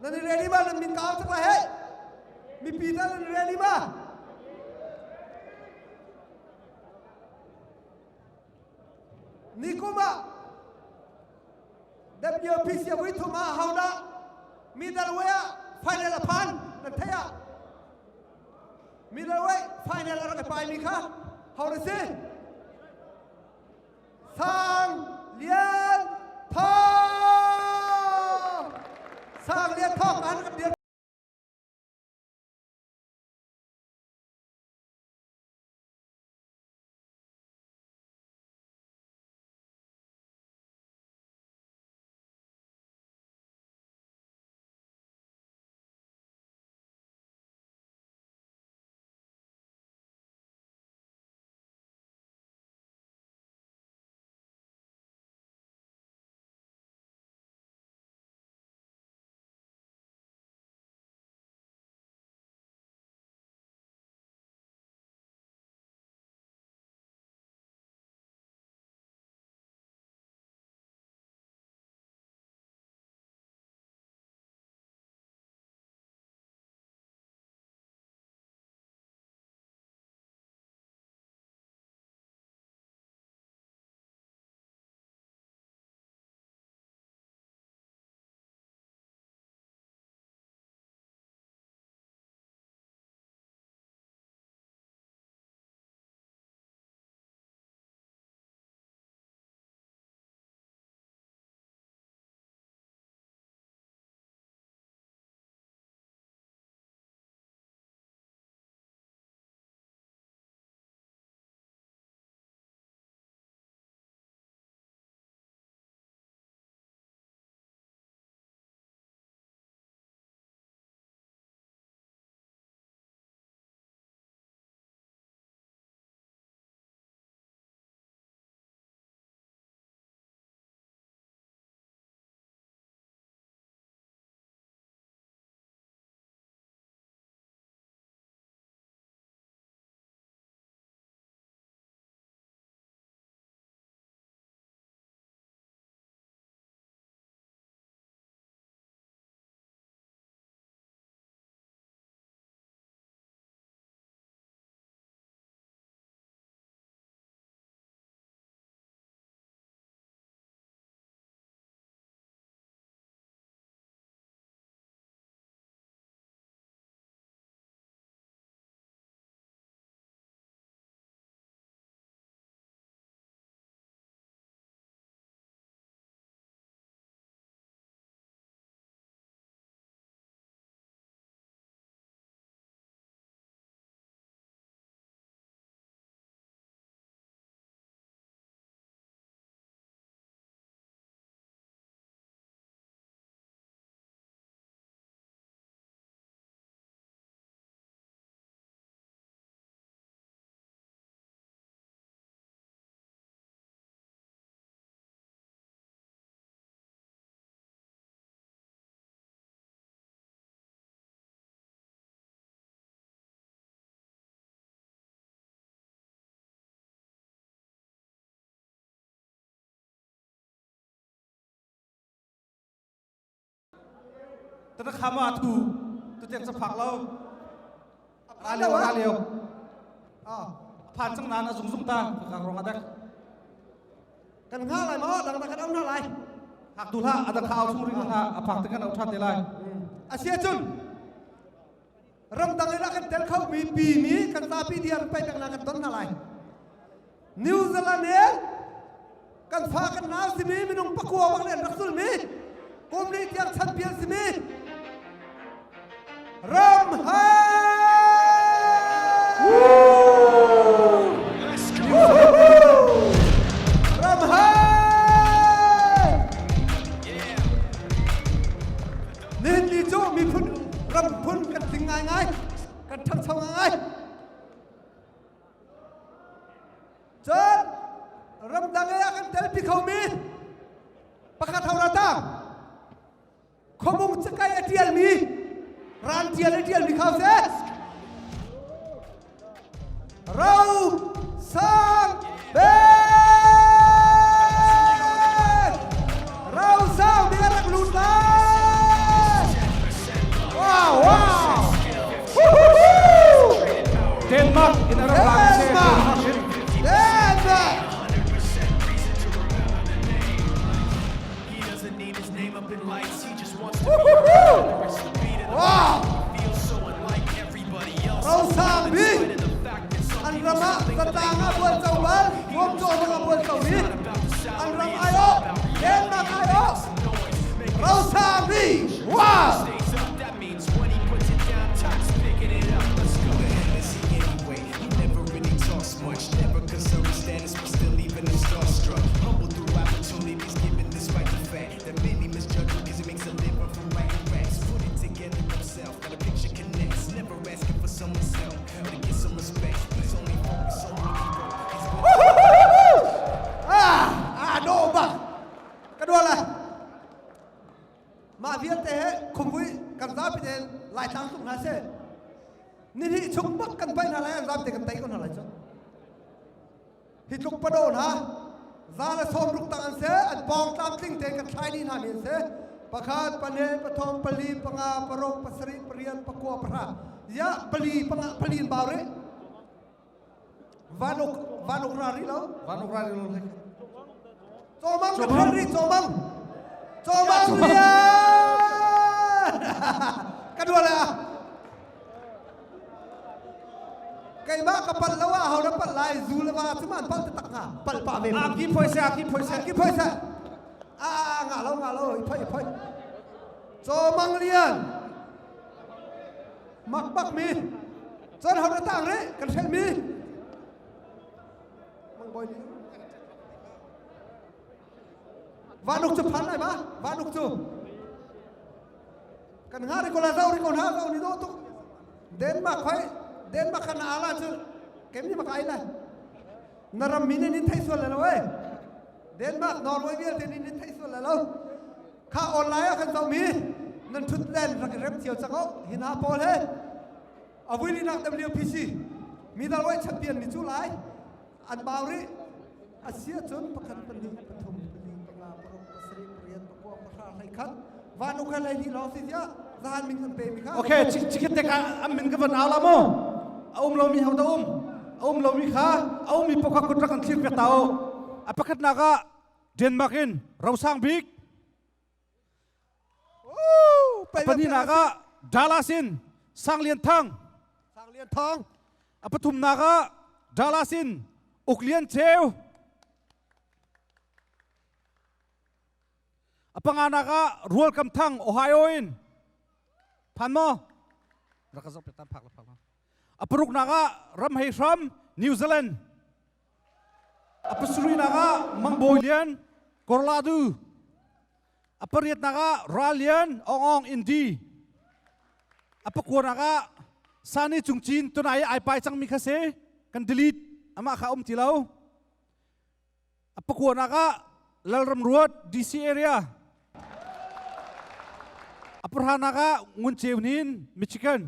นั่นนี่เรดี้มานั่นมีกาวสักไรเฮ้มีปีนั่นนี่เรดี้มานี่กูมาWPC วิทุมาเฮาดามีดารเวะไฟแนลพันนั่นเทียมีดารเวะไฟแนลอะไรกันไปมีค่ะเฮาได้สิสร้างเลียนทองสร้างเลียนทองกันกับเดียวแต่ถ้าคำว่าถูกตัวเจ็บสะพักเราอาเลียวผ่านสังนานสุ่งตาขังรองอาดักกันข้าอะไรมาดังกันเอาหน้าอะไรหักตุลาอาดักข้าวสุ่งริงนะผักตึงกันเอาทัดเดลัยอาเซียจุนรำตังเอลักันเดลเขามีปีมีกันตาปีเดียร์ไปดังนั้นกันต้นอะไรนิวซีแลนด์เนี่ยกันฟ้ากันน้ำสิมีไม่นุ่งปักวัววังเล่นรักสุลมีกุมนี้เตียงชั้นเปียนสิมีรำไฮรำไฮนี่นี่โจมีพุ่นรำพุ่นกันถึงง่ายกันทำง่ายเจ้ารำดังเอกันเตลปีเขามีประกาศเท่าไรตาขมุงจะใกล้เทียนมีร้านเทียนมีเขาเสร็จเราสร้างเป็นเราสร้างมีรักลุ่นมา doesn't need his name up in lights. He just wants to be the beat of the beat. He feels so unlike everybody else. เราสร้างมีอันระมะสตางอาบวนเจ้าบ้านรวมโจมกับบวนเจ้านี้อันรำไอโอเด่นมากไอโอเราสร้างมีว้าว That means when he puts it down, time's picking it up. Let's go. Anyway, he never really talks much. Never concerned with status, but still leaving him starstruck. Humble through opportunities given despite the fact that many misjudge him because he makes a living from writing raps. Put it together himself, got a picture connects. Never asking for someone's help to get some respect. He's only focused on what he wrote. โดบักกระโดดเลยมาเวียนเตะคุมวิกันรับไปเองหลายทางสุดนะเช่นี่ที่ชุบบักกันไปนั่นแหละรับเตะกันเตะกันนั่นแหละจ้ะที่ชุบประโดดนะซาละสมรุกตังอันเสียอันปองตามสิ่งเตะกันใช้นี่นามีเสียประคาดปะเนปะทองปลีปงาปรกปสริปเรียนปะกัวปะระยะปลีปงาปลีนบาวเรวานุกรารีแล้ว วันอุราริโลเลย โจมังกับเพื่อนรีโจมังเรียนกระโดดเลยอ่ะไก่บ้ากับปัลละว่าเขาเนี่ยปัลลายซูละว่าที่มันปัลตะตักงาปัลป่าเมฆกี่พอยเสียกี่พอยเสีย กี่พอยเสียงาแล้วพอยโจมังเรียนมักมีจนเขาเนี่ยต่างเลยกันเช่นมีมังบอยนี่วานุกจะพันอะไรบ้าวานุกจูกันหาริโกลาเจ้าริโกลาเจ้านี่โดตุเดนมาร์กขนาดอะไรจูเกมนี้มาไกลเลยนารมินนี่ไทยส่วนเลยนะเว้ยเดนมาร์กนอร์เวย์เวียดนี่ไทยส่วนเลยแล้วข้าออนไลน์กันเจ้ามีนั่นชุดเล่นรักเร็มเที่ยวจังเอาหินหาโปลเฮเอาวิลีนัก WPC มีดาวไว้แชมเปี้ยนมีจุไลอันบาวรีอาเซียจนประกันปนิปฐมวานุกันเลยนี่เราสิจ้าจานมินกันเปมิค่ะโอเคชิคกี้พายอามินกันวันอาลาโมอาเรามีเขาตาเรามีข้ามีพวกคนรักกันที่เปต้าอภักนักเดนมาร์กินเราสร้างบิ๊กปนินักดาลาสินสร้างเลียนทองปทุมนักดาลาสินอุกเลียนเชลpanganaka rural kamthang Ohio in phanmo rakazok petam phak phak apruk naga ramhei from New Zealand apasuri naga mangboilian korladu apariat naga ralian ongong indi apakwa naga sani chungchin tunai ai pai chang mi khase kan delete ama kha tilau apakwa naga lalram road DC area Apurhanaga ngunchewnin Michigan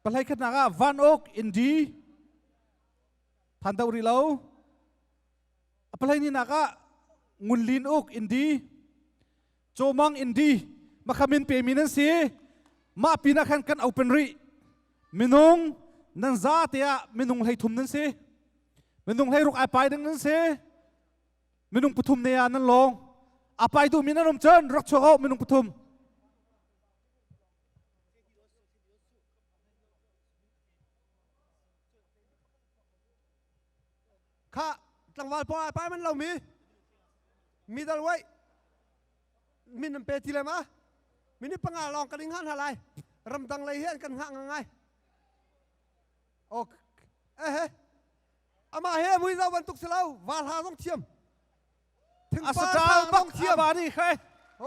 Palaikat naga Van Oak Indi Pandauri lau Apalai ni naga ngunlin Oak Indi Chomang Indi makamin peminan si ma pinakan kan open ri minung nan za tia minung lai thum nan si minung lai ruk ai pai nan si minung puthum ne ya nan long apai tu minanom chen rak chogau minung puthumข้าจังหวัดพอไปมันเรามีดาวไว้มีน้ำเปทีเลยมะมีนี่ปังอาลองกันยังหันอะไรรำตังเลยเฮียนกันห่างไงโอ้เฮ้อามาเฮ้มุ้ยเราวันตุกเสลาวาลฮาต้องเทียมถึงป้าต้องเทียมบาดีใคร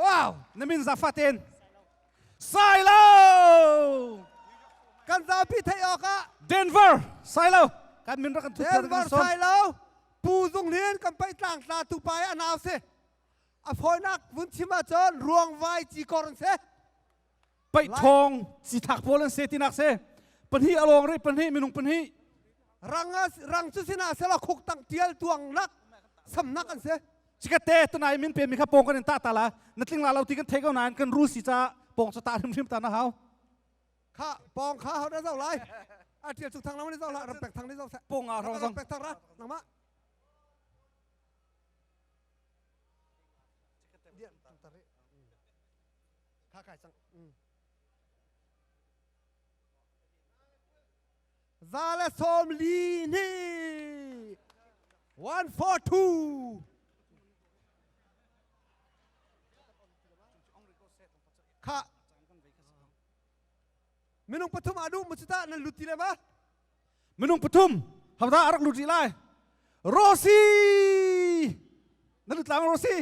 ว้าวนั่นมินซาฟาเตนไซโลกันซาพิทยอกะเดนเวอร์ไซโลการมินรักกันทุกคนกันสมไซโลปูจงเลียนกันไปต่างตาตุไปอนาเซอภัยนักวุ้นชิมาจนรวงไว้จีกอร์นเซไปทองจีถักโพลันเซตินักเซปัญหาอารมณ์เรปัญหามินุงปัญหารังสุสินาเซลคุกตั้งเตียลตวงนักสำนักกันเซชิกเตตัวนายมินเป็นมีข้าปงกันตาตาละนัดลิงลาเราตีกันเทกันนานกันรู้สิจ้าปงสตาร์ริมตาหน้าเขาข้าปองข้าเขาได้เท่าไรอาเทียนสุดทางนั้นไม่ได้เท่าไรรำแปกทางนี้เท่าปงอ่ะรำแปกทางนั้นนังมะ dia tarik kakak sang Zale Somlini 142 Kak Minung patum adu mucita nan luti le ba Minung patum hamda arak luti lai Rosi Nalut lang Rosi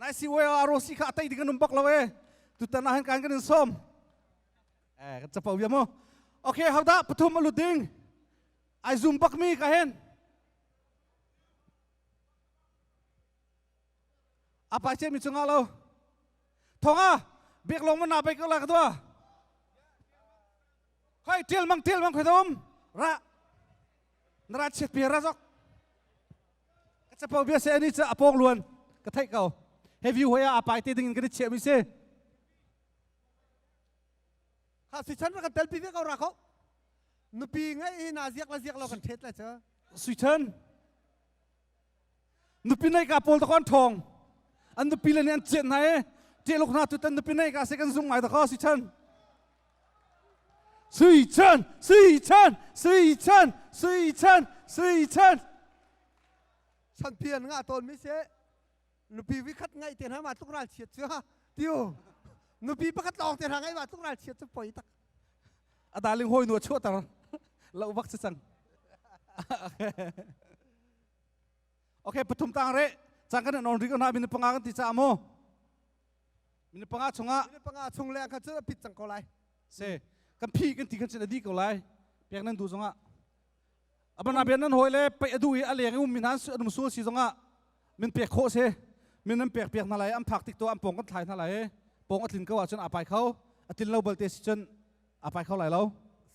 Naisi wea Rosi ka atay di ka numbak lawe Tutanahan kan kan som kan cepaw biya mo Okay hamda patum aluding Ay zumbak mi kahen Apa aja mi chunga lo Thonga biak long man nabai ko la ka tua Khoi til mang khoi dom ra Nara chet pira sok Ka pau bia se ni cha apong luan ka thai kau Have you hoya apai te ding ka che mi se Ha si chan kan tel pi kau ra ko Nupi ngai na ziak lo kan thet la cha Sui chen Nupi nai ka pol ta kon thong An nupi le ni an chen hai Te lok na tu tan nupi nai ka se kan zung mai ta ko sui chen Sui chen Chan pian nga ton mi se Nupi vi khat ngai ten ha ma tuk ral chiat cha Tiu Nupi pakat lok ten ha ngai ma tuk ral chiat cha poi tak Adaling hoi nuwa chua tar Lau bak sisang Okay patum tang re Changkan non riko na binipangakan ti cha mo Binipanga chunga Ini panga chung le kan cha pit chang ko lai Se kan phi kan ti kan chen adi ko lai pek nan du zonga aban aben nan hoile pe adu i aleng um minan su adum su si zonga min pek kho se min nan pek na lai am phak tik to am pong kan thlai na lai pong atlin ka wa chon apai khau atil lo balte si chon apai khau lai lo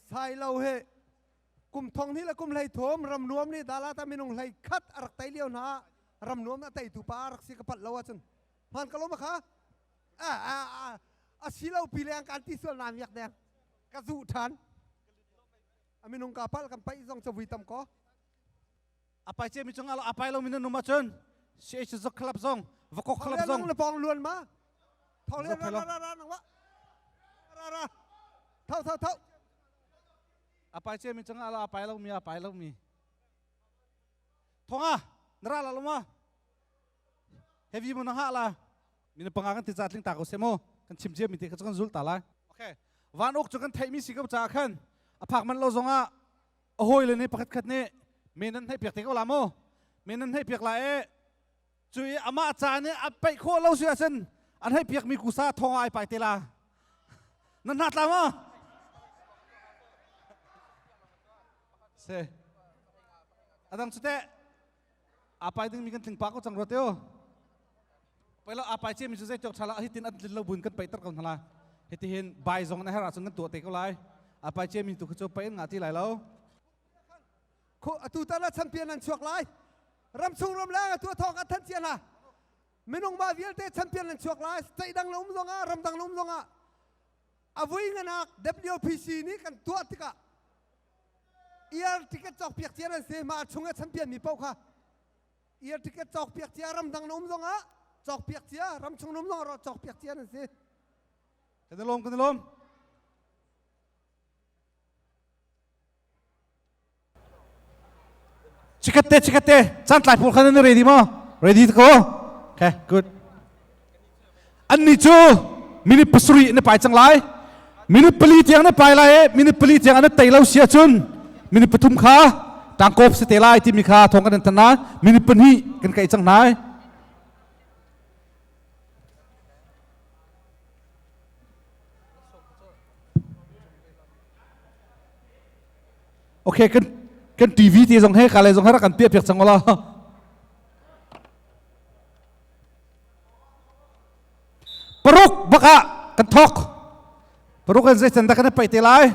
Sai lo he Kum thong ni la kum lai thom ram nuam ni dala ta minung lai khat arak tai liao na ram nuam na tai tu pa arak si ka pat lo achun Han ka lo ma kha si lo pi leng kan ti sol nam yak deng ka zu than Aminung kapal kan pai zong cha vitam ko apai che mi chong alo apai lo min nu ma chon se che zok khlap zong vakok khlap zong le pong luan ma thong le ra nang wa ra thau apai che mi chong alo apai lo mi thonga nara la lo ma heavy mo na ha la min pangakan ti zatling ta ko semo kan chim je mi te ka chon zul ta la okay van ok chukan thai mi si ka cha khan aphak man lo zonga ahoi le ne pakhat khat ne menan hai pek te ko la mo menan hai pek la e chui ama cha ne apai kho lo sia sen an hai pek mi kusa thong ai pai te la nan nat la mo se adang chute apai ding mi kan ting pa ko chang ro teo pelo apai che mi chu se chok thala hitin at lo bun kan pai tar kon thala heti hin bai zong na hera chung tu te ko lai apai che mi tu chu pai nga ti lai lo ko atu ta la champion an chuak lai ram chung ram la tu thok athan chian ha minung ma vial te champion an chuak lai sai dang lom zonga ram dang lom zonga avui ngana WPC ni kan tu atika Iar tiket chok piak chian se ma chunga champion mi pau kha Iar tiket chok piak chia ram dang lom zonga chok piak chia ram chung lom zonga ro chok piak chian se kan lom Chikate chan tlai pul khan ready mo ready ko okay good an ni chu minute pasuri ne pai chang lai minute pali tiang ne pai lai minute pali tiang ne tai lo sia chun minute pathum kha tangkop se te lai ti mi kha thong kan tan na minute pan hi kan kai chang nai okay kan TV ti zong he kale zong hara kan pia piak changola paruk baka kan thok paruk kan zai chanda kan pai te lai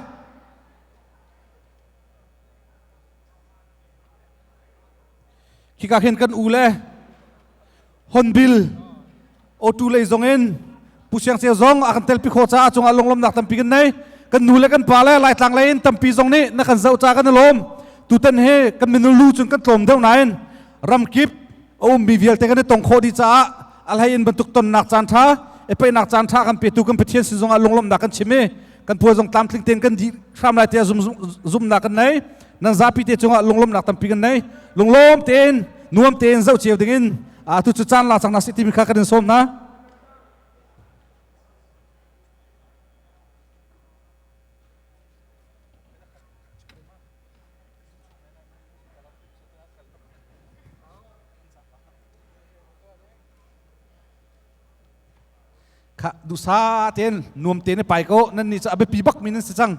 khi ka khen kan ule honbil o tu le zong en pusiang se zong akan tel pi kho cha chung along lom nak tam pi kan nei kan nu le kan pa le lai tlang le in tam pi zong ni na kan zau cha kan lom tu tan he kan min lu chung kan tlom deu nain ram kip om bi vial te kan tong kho di cha อะไรอินบรรทุกต้นนักจานท่าไปนักจานท่ากันเปียตุกันเพียนสิจงลงลมนักกันชิมกันพัวจงตามทิ้งเตียนกันดีข้ามลายเตียซุ่มนักกันไหนนั่งซาปีเตียจงลงลมนักตั้มปีกันไหนลงลมเตียนนวมเตียนเจ้าเจียวดิ่งทุกจุดจานลาสังนักสิที่มีข้ากันส้มนะข้าดูซาเตียนนวมเตียนไปก็นั่นนี่จะเอาไปปีบักมีนั่นสิจัง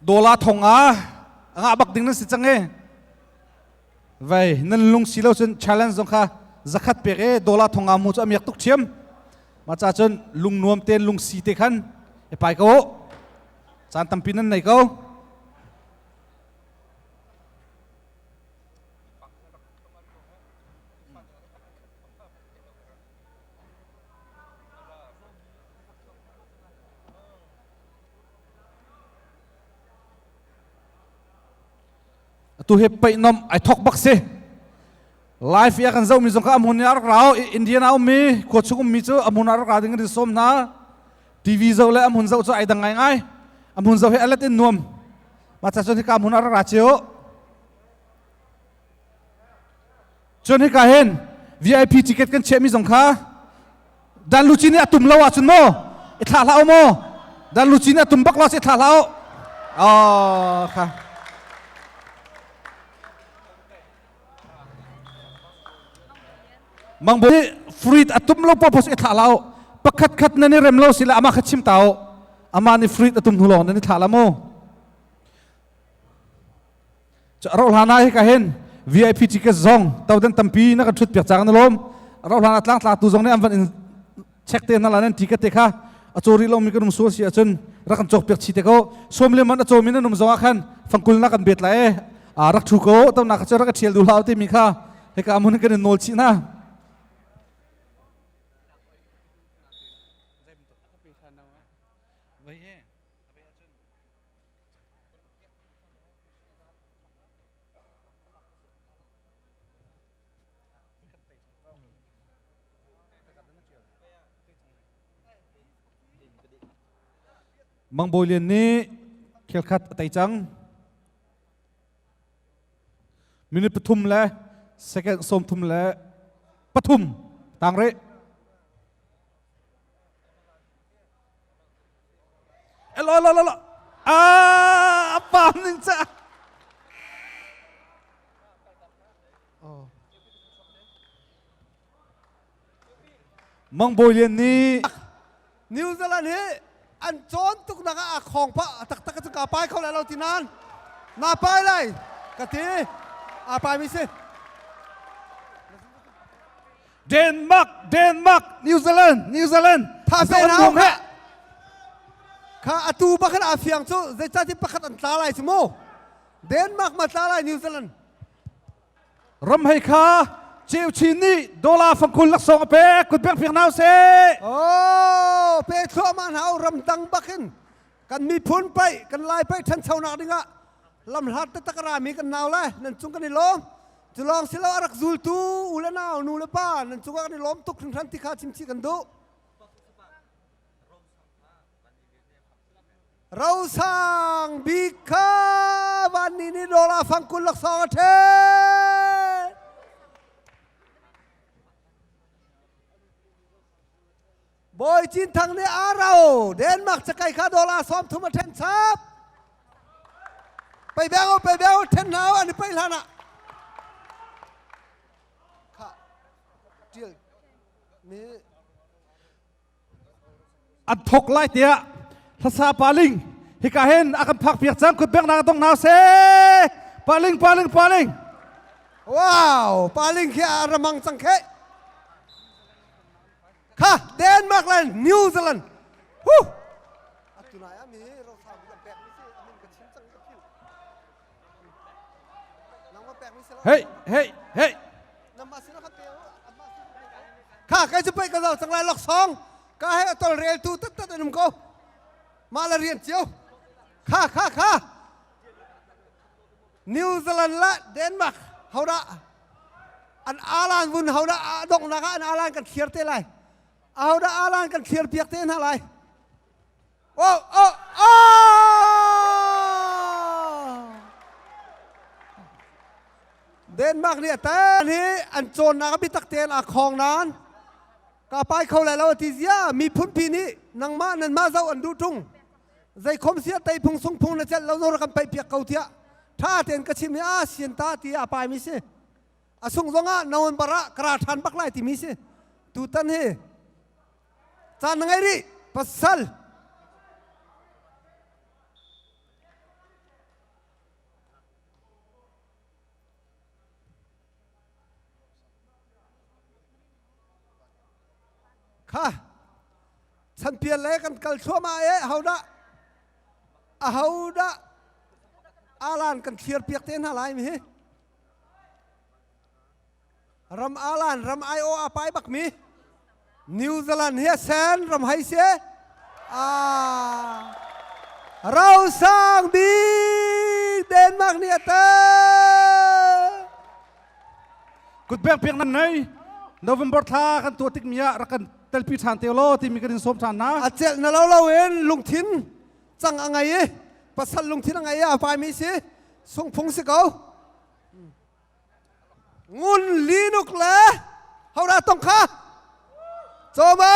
โดลาทงบักดิ่งนั่นสิจังไว้นั่นลุงสิเราจน challenge ตรงข้าจะขัดเปรย์โดลาทงมูจะมีตุกเชียมมาจากจนลุงนวมเตียนลุงสีเตขันไปก็จานตั้มปีนั่นไหนก็ตัวเห็บไปนมไอทอกบักเซ่ไลฟ์ยากันเจ้ามีสงครามหุ่นยารักเราอินเดียนามีขวดชุกมีเจ้าหุ่นยารักเราดิ่งกันที่ส้มนะทีวีเจ้าและหุ่นเจ้าไอดังไงไงหุ่นเจ้าให้อะไรตินนวมมาจากจนที่การหุ่นยารักเราเจ้าจนที่การเห็น VIP ติเกตกันเชื่อมีสงครามดันลูจิเนี่ยตุ่มเราอ่ะจุนโมอิทาลาโอโมดันลูจิเนี่ยตุ่มบักเราสิทาลาโอค่ะบางบุรีฟรีดอัตุมโลปอพสอิทาลาวปักขัดนั่นนี่เรมโลสิละอามาขัดชิมเตาอามานี่ฟรีดอัตุมหุลนั่นนี่ทาลาโมจะเราหาหน้าให้กันเห็น VIP ติเกตซองเตาเดินตั้มปีนักชุดเปียกจากนั่นลมเราหาหน้าตั้งตาตูซองนี่อันวันเช็คเตือนนั่นแหละนั่นติเกตเตค่ะอโจรีเรามีกันนุ่มสัวเสียจนรักกันจกเปียกชีเตก็สมเลมันอโจมีนั่นนุ่มซองขันฟังกุลนักกันเบียดไหลรักชูโก้ต้นนักจะรักกันเชียร์ดูลาวที่มีค่ะให้กันมุนกันโนลชีนะบางโบเลียนนี้เขียนขัดไตจังมินิปทุมและเซกสมทุมและปทุมต่างเรลปามนึงจ้ะบางโบเลียนนี้นิวซีแลนด์นี้อันโจนตุกนักของพระตักตะกจุกาไปเขาแล้วเราที่นั่นนาไปเลยกะทีไปมิสิเดนมาร์กนิวซีแลนด์ถ้าเป็นเอาข้าตูบักขันอาเฟียงซูเจ้าที่บักขันอันตรายสมูเดนมาร์กมาตรายนิวซีแลนด์รำให้ข้าเจียวชีนี่โดลาฟังคุณลักษณะเป๊ะคุณเพียงนาวเซ่โอ้เป๊ะทั่วมันเอารำดังบักขันกันมีพุนไปกันลายไปทันเช้าหนักดิงะลำหัดตะกรามีกันนาวเลยนั่นจุงกันในล้มจะลองสิเรารักซูลตูอุลนาวนูเลป้านั่นจุงกันในล้มตุกถึงทันที่ข้าชิมชีกันดูเราสร้างบิคาวันนี้นี่โดลาฟังคุณลักษณะเทบอยจีนทางนี้เราเดนมาร์กจะไกลข้าโดลาซ้อมทุมาเทนซับไปแบงเทนนาวอันนี้ไปแล้วนะค่ะเจียมีอันทกไล่เตี้ยภาษาปาลิงฮิกาเห็นอาการพักเปียกจังคุณเพียงนางต้องนาวเซ่ปาลิงว้าวปาลิงแค่ระมังสังเกตค่ะเดนมาร์กแลนด์นิวซีแลนด์ฮู้ตุนายมีเราทำแบบนี้สิอันนี้ก็ชิ้นจังกับผิวน้องมาแปลกไม่ใช่หรอเฮ้ยน้ำมาสินะครับเตียวค่ะใครจะไปกับเราสังไรหลอกสองก็ให้ตัวเรียนตูตัดนุ่มก็มาละเรียนเจียวค่ะนิวซีแลนด์และเดนมาร์ก ฮาระอันอาลานวุนฮาระดงนักอันอาลานกันเขียร์เตะไรฮาระอาลานกันเขียร์เปียกเตะอะไรโอ้โอ้โอ้เดนมาร์กเนี่ยแต่นี้อันโจนนักบิตักเตนอาคองนั้นกาไปเขาแล้วทีเสียมีพุ่นพีนี้นังมานันมาเจ้าอันดูทุ่งใจคมเสียไตพุงสงพุงนะเจ้าเราโดนกันไปเปียกเขาเทียถ้าเต็นกระชิมยาเสียนตาที่อาไปมิเสอาสงสงะนวันบาระกระทันบักไล่ที่มิเสตูตันเฮจานไงดิปัสสัลค่ะฉันเปลี่ยนเลยกันกัลชัวมาเฮาดะอาลานกันเขียร์เปียกเต้นอะไรมีรำอาลานรำไอโออาไปบักมีนิวซีแลนด์เฮียแซนรำไฮเซเราสร้างบีเดนมาร์กเนี่ยเต้กุดเบียงเพียงนั้นไงโนเวมเบอร์ท่ากันตัวติกมีอะรักกันเตลปีชานเตโลที่มีกันสมชานนะอาเจนเราเองลุงทินจังอะไรภาษาลุงทินอะไรอาไปมีสิส่งพงศิเกางุนลีนุกเลยเฮาราต้องข้าโจมา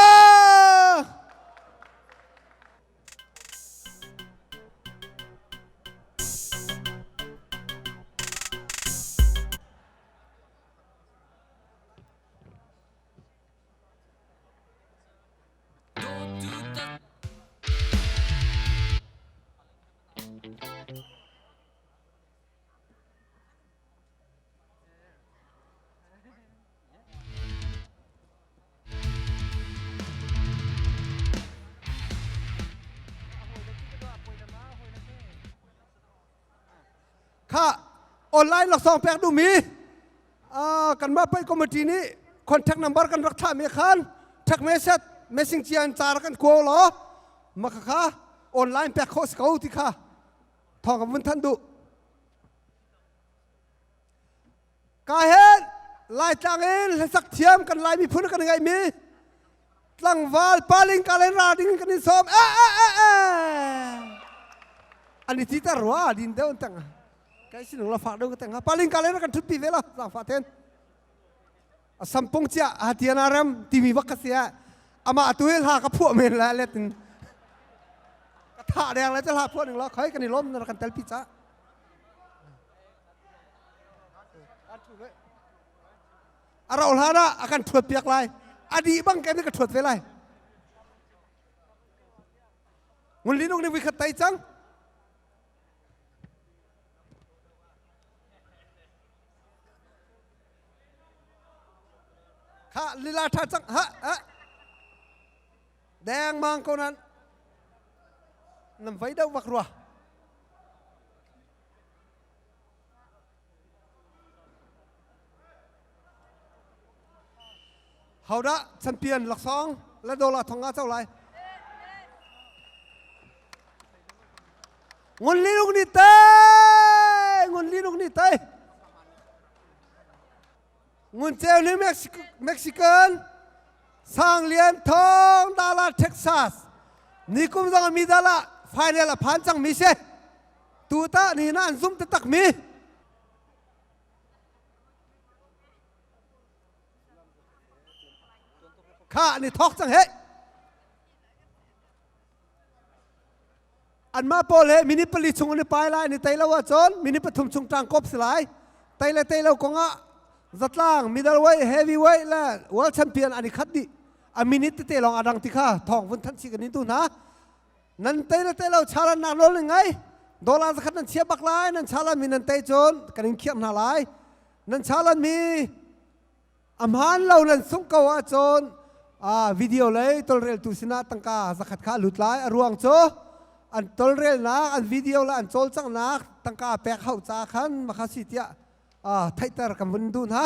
ข้าออนไลน์หลักสองแปลกดูมีกันมาไปคอมมิตี้นี้คอนแทคนัมเบอร์กันรักษาเมียขันแท็กเมสเซจเมสซิ่งเจียนจารักันโกลอมาข้าออนไลน์แปลกโคสเกาที่ข้าทองกับวันทันดูกาเห็นลายจังเองสักเทียมกันลายมีพื้นกันยังไงมีตั้งวาลปาลิงกาเลนราดิ้งกันนี่สมอันนี้ที่ตารัวดินเดียวตั้งใครสิหนูเราฝากดูกันตั้งปาลิงกาเลนกันทุบปีเวล่ะสั่งฝากเทนสัมปงเจ้าหาเทียนารมทีมีวัคซีนอามาตัวเองหากระพวกเมนแล้วเล็ดกระถาแดงแล้วจะหาพวกหนึ่งแล้วใครกันนี่ล้มนั่นกันเตลพิจ้าเราหาละอาการถวดเปียกลายอดีบังแกนี่ก็ถวดไปเลยวันนี้น้องนี่วิคัตไตจังข้าลีลาท่าจังแดงมังคนนั้นน้ำไฟดาววักรัวเฮาดะแชมเปี้ยนหลักสองและโดลาทองงาเจ้าไรงุนลีลูกนี่เต้งุนลีลูกนี่เต้งุนเจลนี่เม็กซิกันสร้างเหรียญทองดาราเท็กซัสนี่กุมจังมีดาราไฟเนลพันจังมีเช่ตัวตานี่นั่นซุ่มตะตักมีข้านี่ทอกจังเฮอันมาโปเลมินิปลิชงอันนี้ไปไล่นี่ไตเราว่าจนมินิปทุมชงจางกบสลายไตเรากงอ่ะจัดล่างมิดเดิลเวทเฮฟวีเวทและวอลแชมเปี้ยนอันนี้คัดดิอามินิตเตลองอดังติข้าทองวันทันสิกันนี่ตัวนะนั่นไตเราชาลันนักโลลยังไงดอลลาร์สักนั้นเชียบักไลนั่นชาลันมีนั่นไตจนกันยังเขียนหาไลนั่นชาลันมีอำฮันเรานั่นส่งกว่าจนวิดีโอเลยตอลเรลตุสินะตั้งกาสักขัดข้าหลุดไลรวงโจอันตอลเรลนะอันวิดีโอละอันโจลจังนักตั้งกาแปะเข้าจาขันมาข้าสิทยาไทยตากันวันดูนะ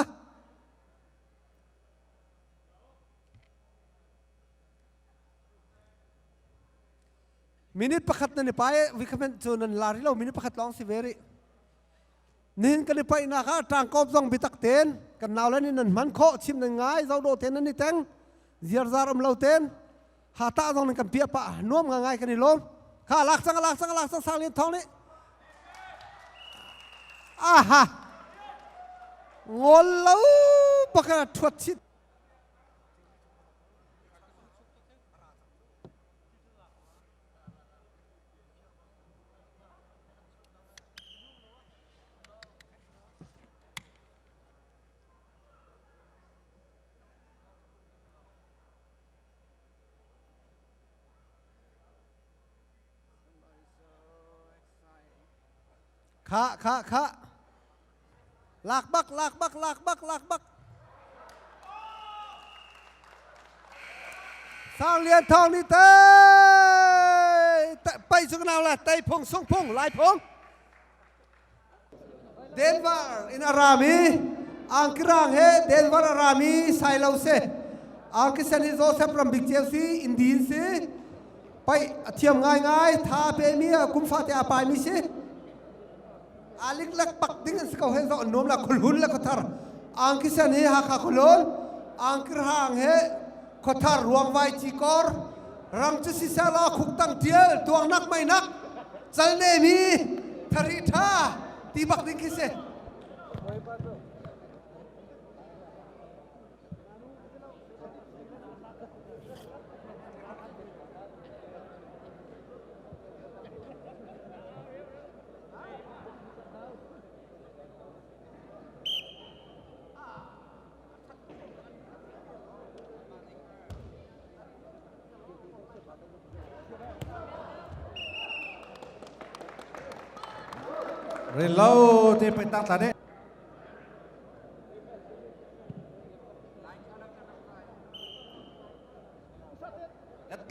มินิประคัตนั่นไปวิคัมเป็นโจนันลาริโลมินิประคัตลองสิเวรี nín cái đi phải na khác trang cốp dòng bị tắc tên cái nào lên nên mình khó chim nên ngay dâu đồ tên nên tên diệt ra lâu tên hạ ta dòng nên cần bịa bạ nuông ngay cái này luôn khá lạc sang liên thong đấy ha ngon lâu bạc cái thuật chít khá lạc bắc sang liên thong đi tây bay xuống nào là tây phong sông phong lại phong Denver in Arami angkirang he Denver Arami sai lâu se angkisani Joseph from Big Chelsea Indian se bay thiam ngay tha pe mi kum fa te apai mi se alik lak pak ding skau he zo nom la khulhun la kothar angkisan he ha kha khulon angkir hang he kothar ruang vai chi kor rang chu si sa la khuk tang tiel tuang nak mai nak chal ne mi thari tha ti bak ding ki se rồi lâu thì phải tăng đấy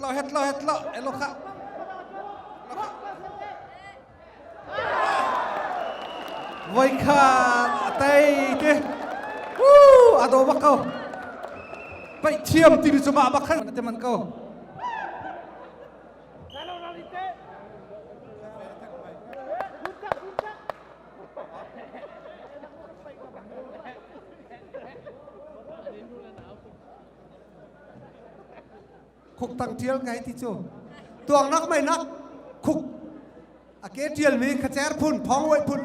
hết lo elo khá với khá tay thế ado bắc câu vậy chiêm tìm số mã bắc khăn thì mình câu khúc tăng tiel cái thì chú tuang nak mai nak khúc à cái tiel mi khát chén phun phong vậy phun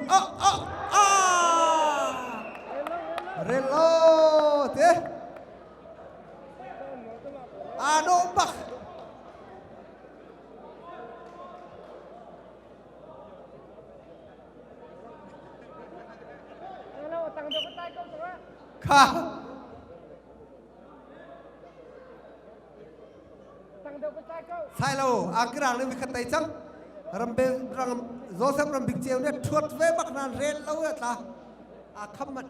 relo thế đô bắc khá sai lâu angkirang nên việc tay chăng rambe rang Joseph ram big cheu ne thuat ve bak nan rel lâu ta kham mat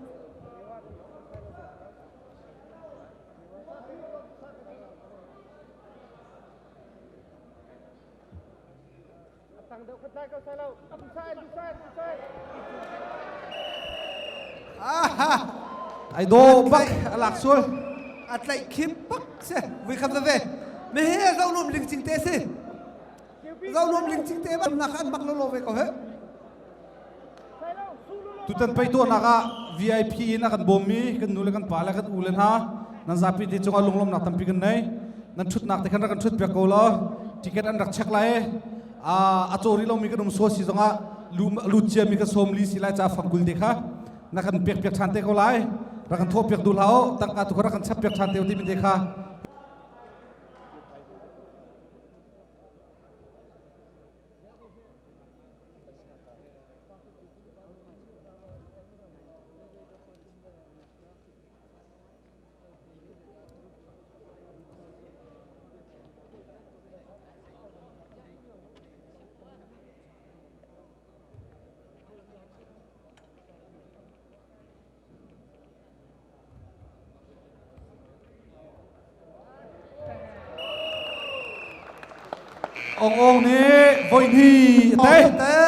ai đô bắc lạc xuôi lại khiếp bắc se vì kham về me he zau nom ling ching te se zau nom ling ching te ba na khan bak lo ve ko he tu tan pai to na ka VIP na kan bomi kan nule kan pala kan ulen ha nan zapi ti chunga lunglom nak tampi kan nei nan thut nak te kan kan thut pe ko lo ticket an rak chak lai a chori lo mi kan so si zonga lu che mi ka som li si lai cha phangul dekha na kan pek pek than te ko lai ra kan tho pek dul hao tak ka tu ra kan chap pek than te ti mi dekha ông ní vội đi té